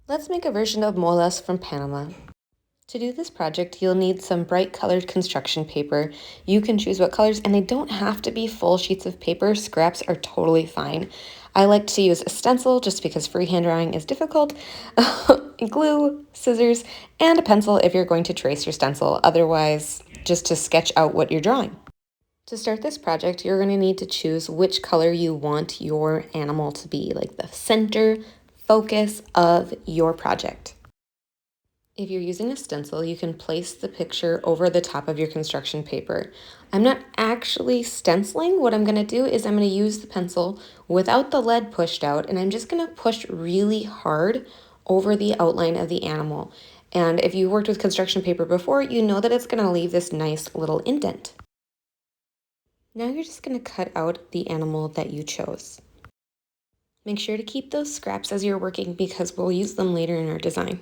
Let's make a version of Molas from Panama. To do this project, you'll need some bright colored construction paper. You can choose what colors, and they don't have to be full sheets of paper. Scraps are totally fine. I like to use a stencil just because freehand drawing is difficult, glue, scissors, and a pencil if you're going to trace your stencil. Otherwise, just to sketch out what you're drawing. To start this project, you're going to need to choose which color you want your animal to be, like the center focus of your project. If you're using a stencil, you can place the picture over the top of your construction paper. I'm not actually stenciling. What I'm going to do is I'm going to use the pencil without the lead pushed out, and I'm just going to push really hard over the outline of the animal. And if you worked with construction paper before, you know that it's going to leave this nice little indent. Now you're just going to cut out the animal that you chose. Make sure to keep those scraps as you're working because we'll use them later in our design.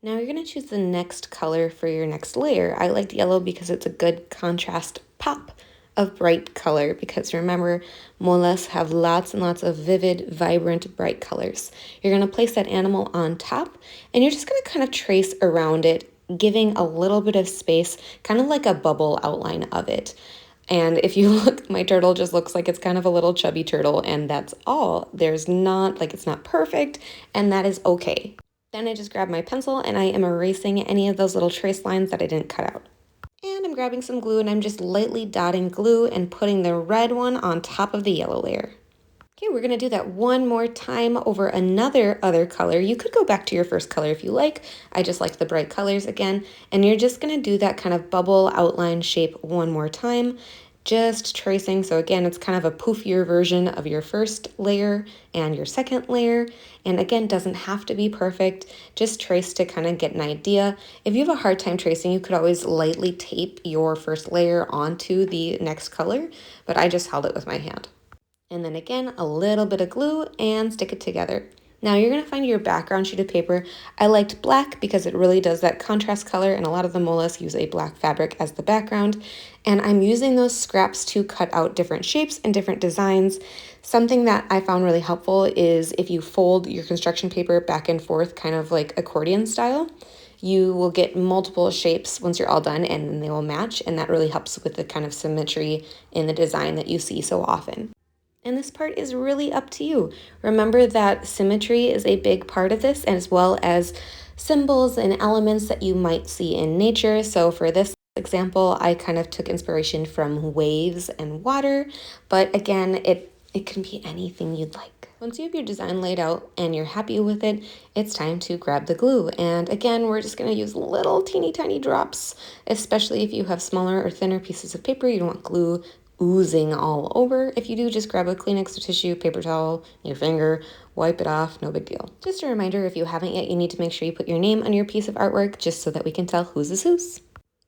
Now you're going to choose the next color for your next layer. I liked yellow because it's a good contrast pop of bright color, because remember, molas have lots and lots of vivid, vibrant, bright colors. You're going to place that animal on top, and you're just going to kind of trace around it, giving a little bit of space, kind of like a bubble outline of it. And if you look, my turtle just looks like it's kind of a little chubby turtle, and that's all. There's not, like, it's not perfect, and that is okay. Then I just grab my pencil and I am erasing any of those little trace lines that I didn't cut out. And I'm grabbing some glue and I'm just lightly dotting glue and putting the red one on top of the yellow layer. Okay, we're gonna do that one more time over another other color. You could go back to your first color if you like. I just like the bright colors again. And you're just gonna do that kind of bubble outline shape one more time, just tracing. So again, it's kind of a poofier version of your first layer and your second layer. And again, doesn't have to be perfect, just trace to kind of get an idea. If you have a hard time tracing, you could always lightly tape your first layer onto the next color, but I just held it with my hand. And then again, a little bit of glue and stick it together. Now you're going to find your background sheet of paper. I liked black because it really does that contrast color, and a lot of the molas use a black fabric as the background. And I'm using those scraps to cut out different shapes and different designs. Something that I found really helpful is if you fold your construction paper back and forth, kind of like accordion style, you will get multiple shapes once you're all done, and then they will match. And that really helps with the kind of symmetry in the design that you see so often. And this part is really up to you. Remember that symmetry is a big part of this, as well as symbols and elements that you might see in nature. So for this example, I kind of took inspiration from waves and water, but again, it can be anything you'd like. Once you have your design laid out and you're happy with it, it's time to grab the glue. And again, we're just going to use little teeny tiny drops, especially if you have smaller or thinner pieces of paper. You don't want glue oozing all over. If you do, just grab a Kleenex or tissue, paper towel, your finger, wipe it off, no big deal. Just a reminder, if you haven't yet, you need to make sure you put your name on your piece of artwork just so that we can tell whose is whose.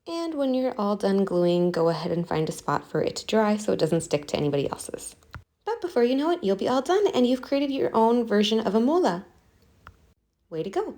And when you're all done gluing, go ahead and find a spot for it to dry so it doesn't stick to anybody else's. But before you know it, you'll be all done and you've created your own version of a mola. Way to go!